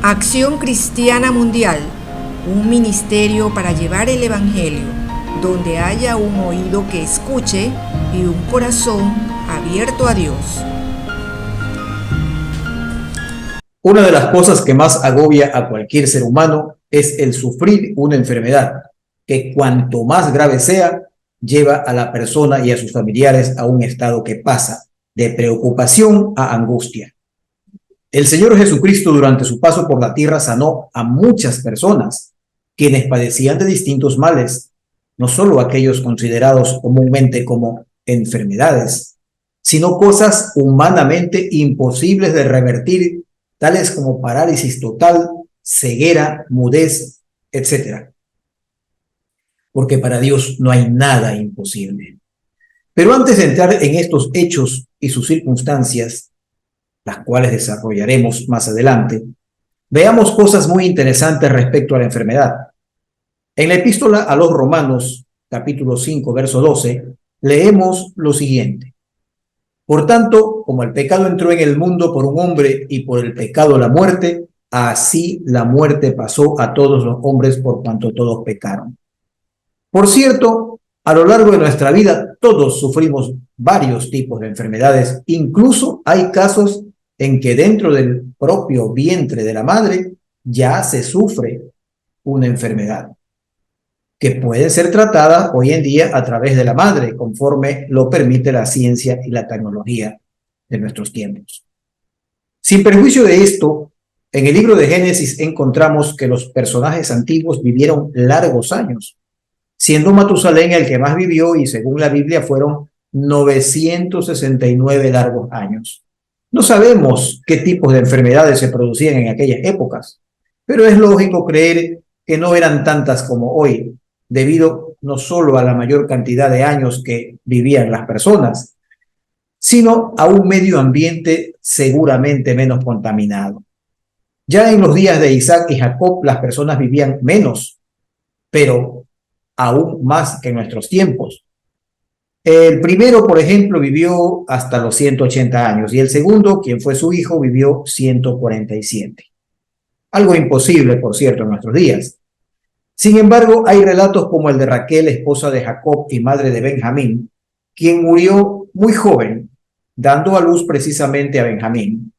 Acción Cristiana Mundial, un ministerio para llevar el Evangelio, donde haya un oído que escuche y un corazón abierto a Dios. Una de las cosas que más agobia a cualquier ser humano es el sufrir una enfermedad, que cuanto más grave sea, lleva a la persona y a sus familiares a un estado que pasa de preocupación a angustia. El Señor Jesucristo durante su paso por la tierra sanó a muchas personas, quienes padecían de distintos males, no solo aquellos considerados comúnmente como enfermedades, sino cosas humanamente imposibles de revertir, tales como parálisis total, ceguera, mudez, etc. Porque para Dios no hay nada imposible. Pero antes de entrar en estos hechos y sus circunstancias, las cuales desarrollaremos más adelante, veamos cosas muy interesantes respecto a la enfermedad. En la epístola a los Romanos, capítulo 5, verso 12, leemos lo siguiente: Por tanto, como el pecado entró en el mundo por un hombre y por el pecado la muerte, así la muerte pasó a todos los hombres por cuanto todos pecaron. Por cierto, a lo largo de nuestra vida todos sufrimos varios tipos de enfermedades. Incluso hay casos en que dentro del propio vientre de la madre ya se sufre una enfermedad que puede ser tratada hoy en día a través de la madre, conforme lo permite la ciencia y la tecnología de nuestros tiempos. Sin perjuicio de esto, en el libro de Génesis encontramos que los personajes antiguos vivieron largos años, siendo Matusalén el que más vivió, y según la Biblia fueron 969 largos años. No sabemos qué tipos de enfermedades se producían en aquellas épocas, pero es lógico creer que no eran tantas como hoy, debido no solo a la mayor cantidad de años que vivían las personas, sino a un medio ambiente seguramente menos contaminado. Ya en los días de Isaac y Jacob las personas vivían menos, pero aún más que en nuestros tiempos. El primero, por ejemplo, vivió hasta los 180 años y el segundo, quien fue su hijo, vivió 147. Algo imposible, por cierto, en nuestros días. Sin embargo, hay relatos como el de Raquel, esposa de Jacob y madre de Benjamín, quien murió muy joven, dando a luz precisamente a Benjamín.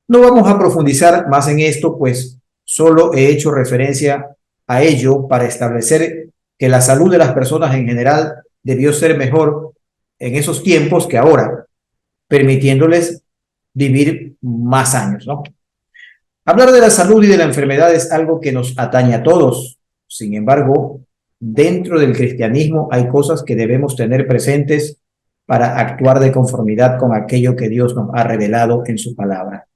No vamos a profundizar más en esto, pues solo he hecho referencia a ello para establecer que la salud de las personas en general debió ser mejor en esos tiempos que ahora, permitiéndoles vivir más años, ¿no? Hablar de la salud y de la enfermedad es algo que nos atañe a todos. Sin embargo, dentro del cristianismo hay cosas que debemos tener presentes para actuar de conformidad con aquello que Dios nos ha revelado en su palabra.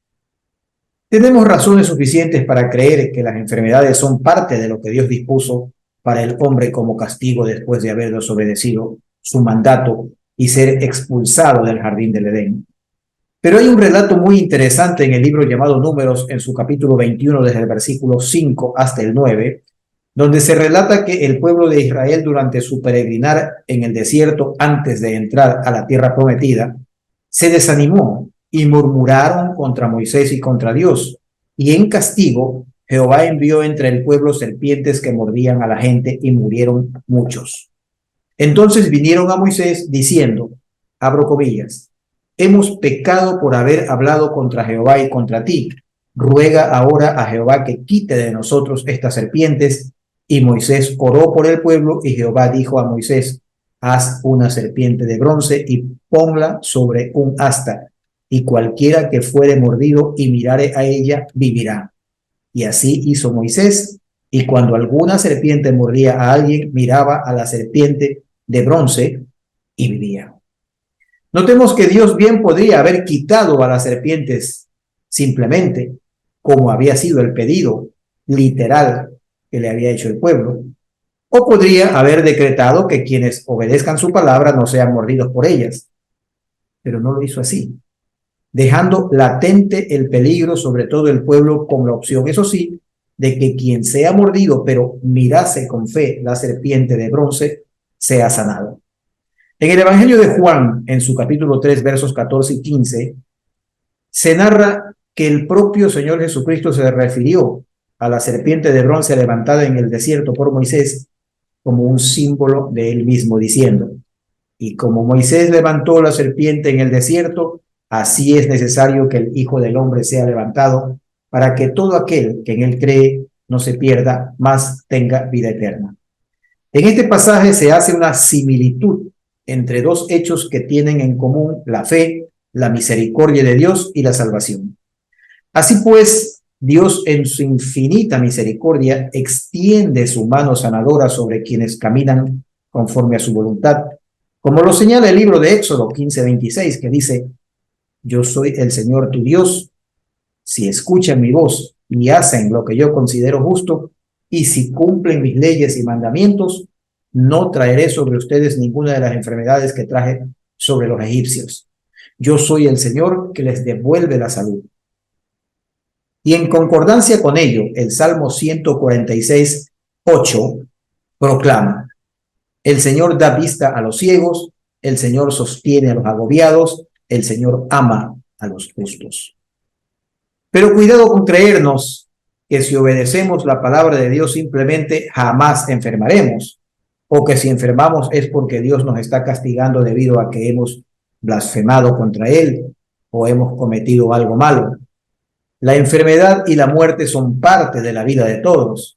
Tenemos razones suficientes para creer que las enfermedades son parte de lo que Dios dispuso para el hombre como castigo después de haber desobedecido su mandato y ser expulsado del jardín del Edén. Pero hay un relato muy interesante en el libro llamado Números, en su capítulo 21, desde el versículo 5 hasta el 9, donde se relata que el pueblo de Israel, durante su peregrinar en el desierto antes de entrar a la tierra prometida, se desanimó y murmuraron contra Moisés y contra Dios, y en castigo Jehová envió entre el pueblo serpientes que mordían a la gente y murieron muchos. Entonces vinieron a Moisés diciendo, abro comillas, hemos pecado por haber hablado contra Jehová y contra ti. Ruega ahora a Jehová que quite de nosotros estas serpientes. Y Moisés oró por el pueblo y Jehová dijo a Moisés, haz una serpiente de bronce y ponla sobre un asta, y cualquiera que fuere mordido y mirare a ella vivirá. Y así hizo Moisés, y cuando alguna serpiente mordía a alguien, miraba a la serpiente de bronce y vivía. Notemos que Dios bien podría haber quitado a las serpientes simplemente, como había sido el pedido literal que le había hecho el pueblo, o podría haber decretado que quienes obedezcan su palabra no sean mordidos por ellas, pero no lo hizo así, dejando latente el peligro sobre todo el pueblo, con la opción, eso sí, de que quien sea mordido pero mirase con fe la serpiente de bronce sea sanado. En el Evangelio de Juan, en su capítulo 3, versos 14 y 15, se narra que el propio Señor Jesucristo se refirió a la serpiente de bronce levantada en el desierto por Moisés como un símbolo de él mismo, diciendo: y como Moisés levantó la serpiente en el desierto, así es necesario que el Hijo del Hombre sea levantado, para que todo aquel que en él cree no se pierda, mas tenga vida eterna. En este pasaje se hace una similitud entre dos hechos que tienen en común la fe, la misericordia de Dios y la salvación. Así pues, Dios en su infinita misericordia extiende su mano sanadora sobre quienes caminan conforme a su voluntad, como lo señala el libro de Éxodo 15:26, que dice: yo soy el Señor tu Dios, si escuchan mi voz y hacen lo que yo considero justo, y si cumplen mis leyes y mandamientos, no traeré sobre ustedes ninguna de las enfermedades que traje sobre los egipcios. Yo soy el Señor que les devuelve la salud. Y en concordancia con ello, el Salmo 146:8 proclama: el Señor da vista a los ciegos, el Señor sostiene a los agobiados, el Señor ama a los justos. Pero cuidado con creernos que si obedecemos la palabra de Dios simplemente jamás enfermaremos, o que si enfermamos es porque Dios nos está castigando debido a que hemos blasfemado contra Él o hemos cometido algo malo. La enfermedad y la muerte son parte de la vida de todos.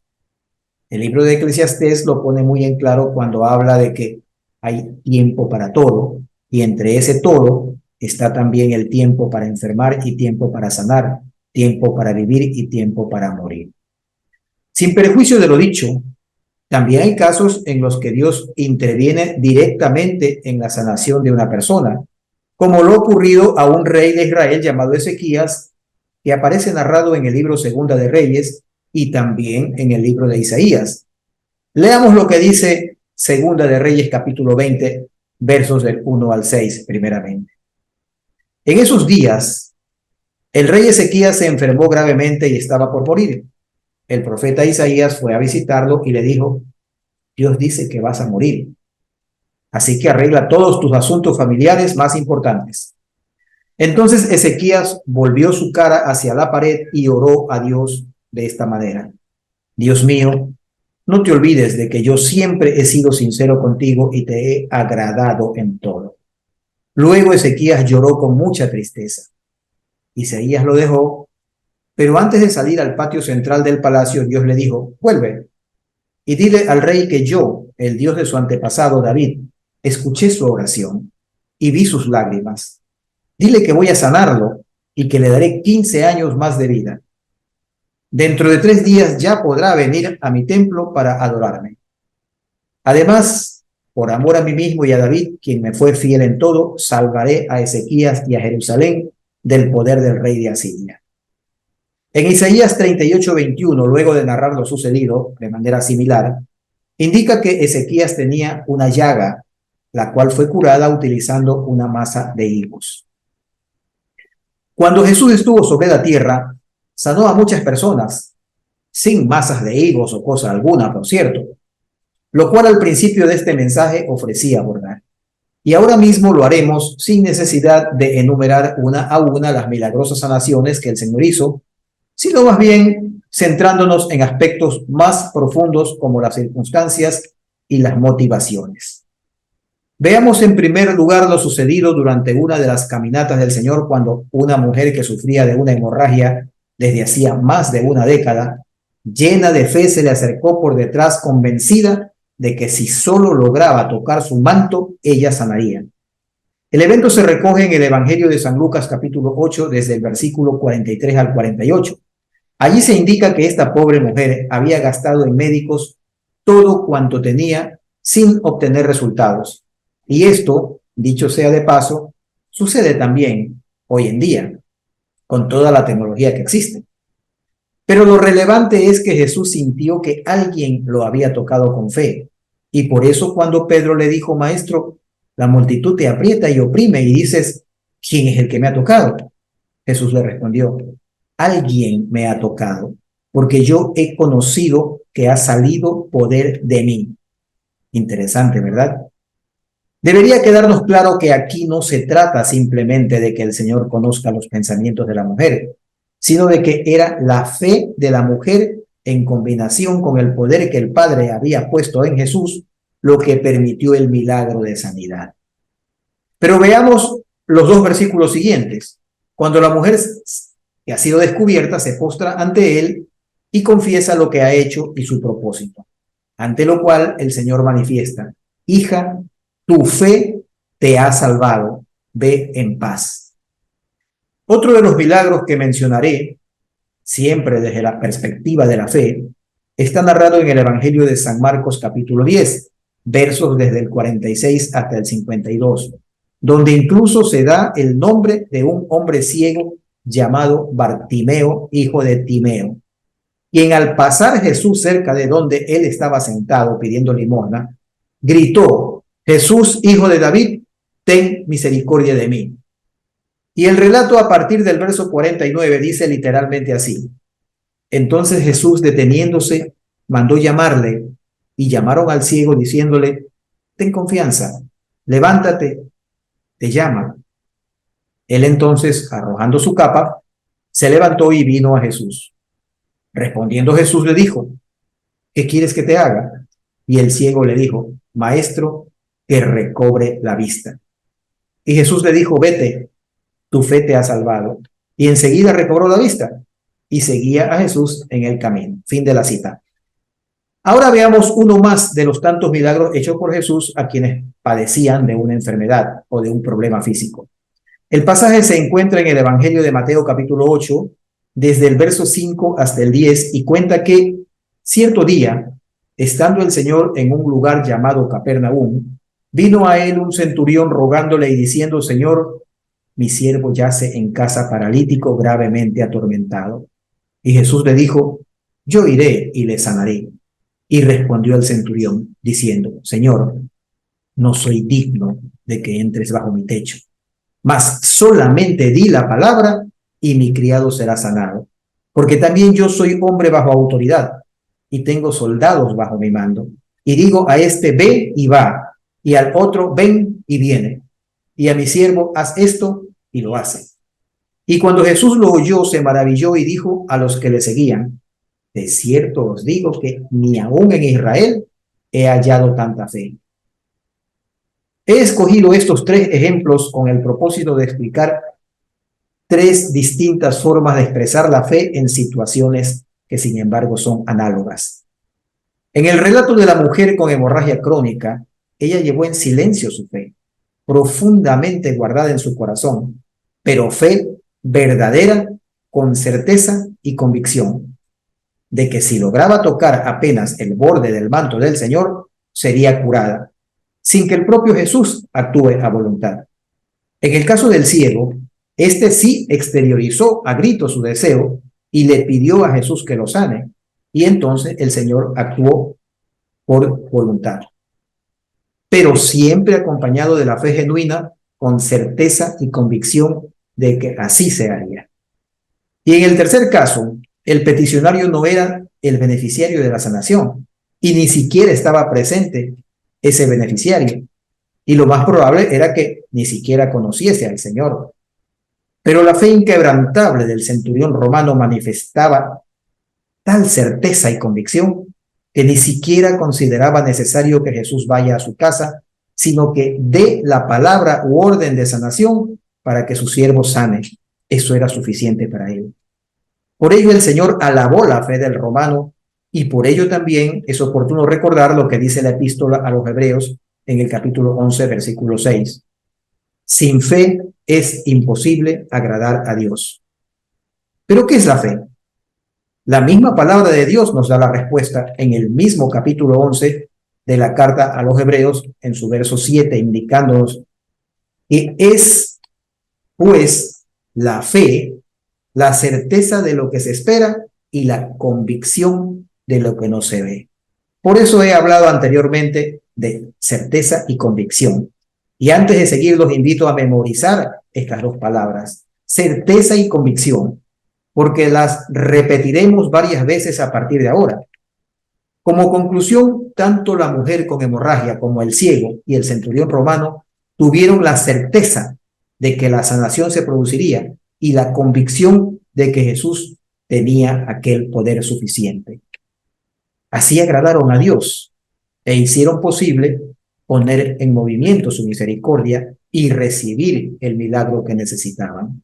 El libro de Eclesiastés lo pone muy en claro cuando habla de que hay tiempo para todo, y entre ese todo está también el tiempo para enfermar y tiempo para sanar, tiempo para vivir y tiempo para morir. Sin perjuicio de lo dicho, también hay casos en los que Dios interviene directamente en la sanación de una persona, como lo ocurrido a un rey de Israel llamado Ezequías, que aparece narrado en el libro Segunda de Reyes y también en el libro de Isaías. Leamos lo que dice Segunda de Reyes capítulo 20, versos del 1 al 6 primeramente. En esos días, el rey Ezequías se enfermó gravemente y estaba por morir. El profeta Isaías fue a visitarlo y le dijo: Dios dice que vas a morir, así que arregla todos tus asuntos familiares más importantes. Entonces Ezequías volvió su cara hacia la pared y oró a Dios de esta manera: Dios mío, no te olvides de que yo siempre he sido sincero contigo y te he agradado en todo. Luego Ezequías lloró con mucha tristeza. Isaías lo dejó, pero antes de salir al patio central del palacio, Dios le dijo: vuelve y dile al rey que yo, el Dios de su antepasado David, escuché su oración y vi sus lágrimas. Dile que voy a sanarlo y que le daré 15 años más de vida. Dentro de 3 días ya podrá venir a mi templo para adorarme. Además, por amor a mí mismo y a David, quien me fue fiel en todo, salvaré a Ezequías y a Jerusalén del poder del rey de Asiria. En Isaías 38:21, luego de narrar lo sucedido de manera similar, indica que Ezequías tenía una llaga, la cual fue curada utilizando una masa de higos. Cuando Jesús estuvo sobre la tierra, sanó a muchas personas, sin masas de higos o cosa alguna, por cierto, lo cual al principio de este mensaje ofrecía abordar. Y ahora mismo lo haremos sin necesidad de enumerar una a una las milagrosas sanaciones que el Señor hizo, sino más bien centrándonos en aspectos más profundos como las circunstancias y las motivaciones. Veamos en primer lugar lo sucedido durante una de las caminatas del Señor, cuando una mujer que sufría de una hemorragia desde hacía más de una década, llena de fe, se le acercó por detrás, convencida de que si solo lograba tocar su manto, ella sanaría. El evento se recoge en el Evangelio de San Lucas capítulo 8, desde el versículo 43 al 48. Allí se indica que esta pobre mujer había gastado en médicos todo cuanto tenía sin obtener resultados. Y esto, dicho sea de paso, sucede también hoy en día, con toda la tecnología que existe. Pero lo relevante es que Jesús sintió que alguien lo había tocado con fe. Y por eso cuando Pedro le dijo: Maestro, la multitud te aprieta y oprime y dices: ¿quién es el que me ha tocado? Jesús le respondió: alguien me ha tocado, porque yo he conocido que ha salido poder de mí. Interesante, ¿verdad? Debería quedarnos claro que aquí no se trata simplemente de que el Señor conozca los pensamientos de la mujer, sino de que era la fe de la mujer en combinación con el poder que el Padre había puesto en Jesús, lo que permitió el milagro de sanidad. Pero veamos los dos versículos siguientes. Cuando la mujer que ha sido descubierta se postra ante él y confiesa lo que ha hecho y su propósito, ante lo cual el Señor manifiesta: hija, tu fe te ha salvado, ve en paz. Otro de los milagros que mencionaré, siempre desde la perspectiva de la fe, está narrado en el Evangelio de San Marcos capítulo 10, versos desde el 46 hasta el 52, donde incluso se da el nombre de un hombre ciego llamado Bartimeo, hijo de Timeo, quien al pasar Jesús cerca de donde él estaba sentado pidiendo limosna, gritó: Jesús, hijo de David, ten misericordia de mí. Y el relato a partir del verso 49 dice literalmente así: entonces Jesús, deteniéndose, mandó llamarle, y llamaron al ciego diciéndole: ten confianza, levántate, te llama. Él entonces, arrojando su capa, se levantó y vino a Jesús. Respondiendo Jesús le dijo: ¿qué quieres que te haga? Y el ciego le dijo: maestro, que recobre la vista. Y Jesús le dijo: vete, tu fe te ha salvado. Y enseguida recobró la vista y seguía a Jesús en el camino. Fin de la cita. Ahora veamos uno más de los tantos milagros hechos por Jesús a quienes padecían de una enfermedad o de un problema físico. El pasaje se encuentra en el Evangelio de Mateo capítulo 8, desde el verso 5 hasta el 10, y cuenta que cierto día, estando el Señor en un lugar llamado Capernaum, vino a él un centurión rogándole y diciendo: Señor, mi siervo yace en casa paralítico, gravemente atormentado. Y Jesús le dijo: yo iré y le sanaré. Y respondió el centurión diciendo: Señor, no soy digno de que entres bajo mi techo, mas solamente di la palabra y mi criado será sanado, porque también yo soy hombre bajo autoridad y tengo soldados bajo mi mando. Y digo a este: ve y va, y al otro: ven y viene, y a mi siervo: haz esto, y lo hace. Y cuando Jesús lo oyó, se maravilló y dijo a los que le seguían: de cierto os digo que ni aún en Israel he hallado tanta fe. He escogido estos tres ejemplos con el propósito de explicar tres distintas formas de expresar la fe en situaciones que sin embargo son análogas. En el relato de la mujer con hemorragia crónica, ella llevó en silencio su fe, profundamente guardada en su corazón, pero fe verdadera, con certeza y convicción de que si lograba tocar apenas el borde del manto del Señor, sería curada, sin que el propio Jesús actúe a voluntad. En el caso del ciego, este sí exteriorizó a gritos su deseo y le pidió a Jesús que lo sane, y entonces el Señor actuó por voluntad, pero siempre acompañado de la fe genuina, con certeza y convicción de que así se haría. Y en el tercer caso, el peticionario no era el beneficiario de la sanación, y ni siquiera estaba presente ese beneficiario, y lo más probable era que ni siquiera conociese al Señor. Pero la fe inquebrantable del centurión romano manifestaba tal certeza y convicción que ni siquiera consideraba necesario que Jesús vaya a su casa, sino que dé la palabra u orden de sanación para que su siervo sane. Eso era suficiente para él. Por ello el Señor alabó la fe del romano, y por ello también es oportuno recordar lo que dice la epístola a los Hebreos en el capítulo 11, versículo 6. Sin fe es imposible agradar a Dios. ¿Pero qué es la fe? La misma palabra de Dios nos da la respuesta en el mismo capítulo 11 de la carta a los Hebreos, en su verso 7, indicándonos que es, pues, la fe, la certeza de lo que se espera y la convicción de lo que no se ve. Por eso he hablado anteriormente de certeza y convicción. Y antes de seguir, los invito a memorizar estas dos palabras, certeza y convicción, porque las repetiremos varias veces a partir de ahora. Como conclusión, tanto la mujer con hemorragia como el ciego y el centurión romano tuvieron la certeza de que la sanación se produciría y la convicción de que Jesús tenía aquel poder suficiente. Así agradaron a Dios e hicieron posible poner en movimiento su misericordia y recibir el milagro que necesitaban.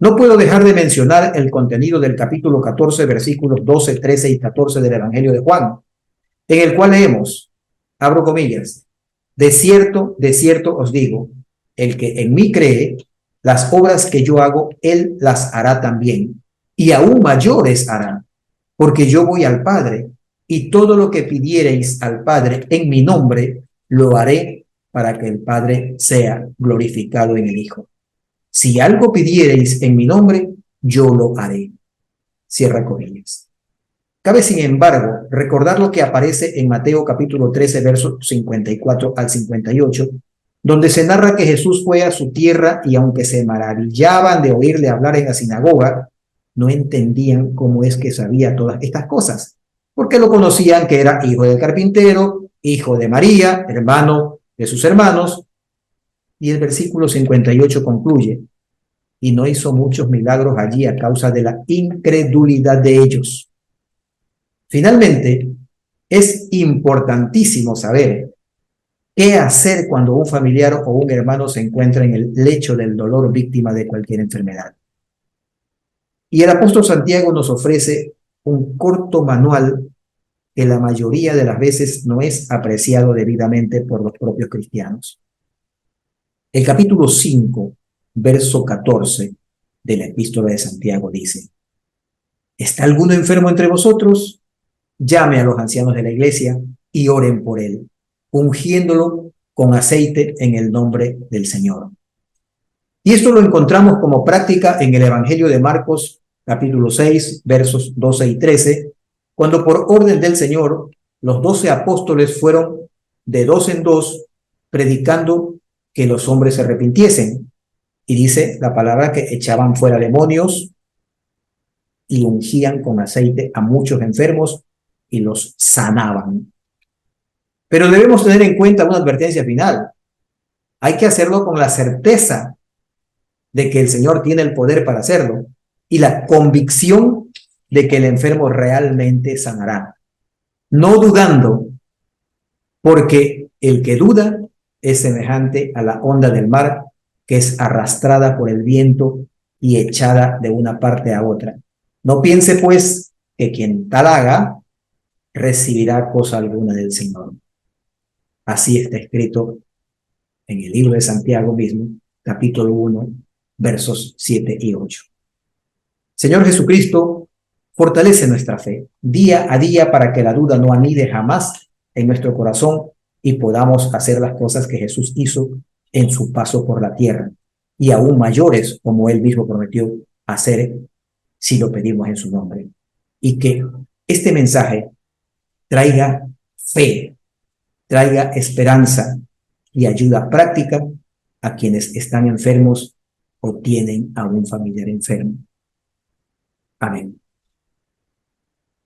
No puedo dejar de mencionar el contenido del capítulo 14, versículos 12, 13 y 14 del Evangelio de Juan, en el cual leemos, abro comillas, de cierto os digo, el que en mí cree, las obras que yo hago, él las hará también, y aún mayores hará, porque yo voy al Padre, y todo lo que pidiereis al Padre en mi nombre, lo haré para que el Padre sea glorificado en el Hijo. Si algo pidiereis en mi nombre, yo lo haré. Cierra comillas. Cabe, sin embargo, recordar lo que aparece en Mateo capítulo 13, versos 54 al 58, donde se narra que Jesús fue a su tierra y aunque se maravillaban de oírle hablar en la sinagoga, no entendían cómo es que sabía todas estas cosas, porque lo conocían que era hijo del carpintero, hijo de María, hermano de sus hermanos. Y el versículo 58 concluye, y no hizo muchos milagros allí a causa de la incredulidad de ellos. Finalmente, es importantísimo saber qué hacer cuando un familiar o un hermano se encuentra en el lecho del dolor víctima de cualquier enfermedad. Y el apóstol Santiago nos ofrece un corto manual que la mayoría de las veces no es apreciado debidamente por los propios cristianos. El capítulo 5, verso 14 de la epístola de Santiago dice, ¿está alguno enfermo entre vosotros? Llame a los ancianos de la iglesia y oren por él, ungiéndolo con aceite en el nombre del Señor. Y esto lo encontramos como práctica en el Evangelio de Marcos, capítulo 6, versos 12 y 13, cuando por orden del Señor los 12 apóstoles fueron de dos en dos predicando que los hombres se arrepintiesen. Y dice la palabra que echaban fuera demonios y ungían con aceite a muchos enfermos y los sanaban. Pero debemos tener en cuenta una advertencia final. Hay que hacerlo con la certeza de que el Señor tiene el poder para hacerlo y la convicción de que el enfermo realmente sanará. No dudando, porque el que duda es semejante a la onda del mar que es arrastrada por el viento y echada de una parte a otra. No piense, pues, que quien tal haga recibirá cosa alguna del Señor. Así está escrito en el libro de Santiago mismo, capítulo 1, versos 7 y 8. Señor Jesucristo, fortalece nuestra fe día a día para que la duda no anide jamás en nuestro corazón y podamos hacer las cosas que Jesús hizo en su paso por la tierra y aún mayores como él mismo prometió hacer si lo pedimos en su nombre. Y que este mensaje traiga fe, traiga esperanza y ayuda práctica a quienes están enfermos o tienen a un familiar enfermo. Amén.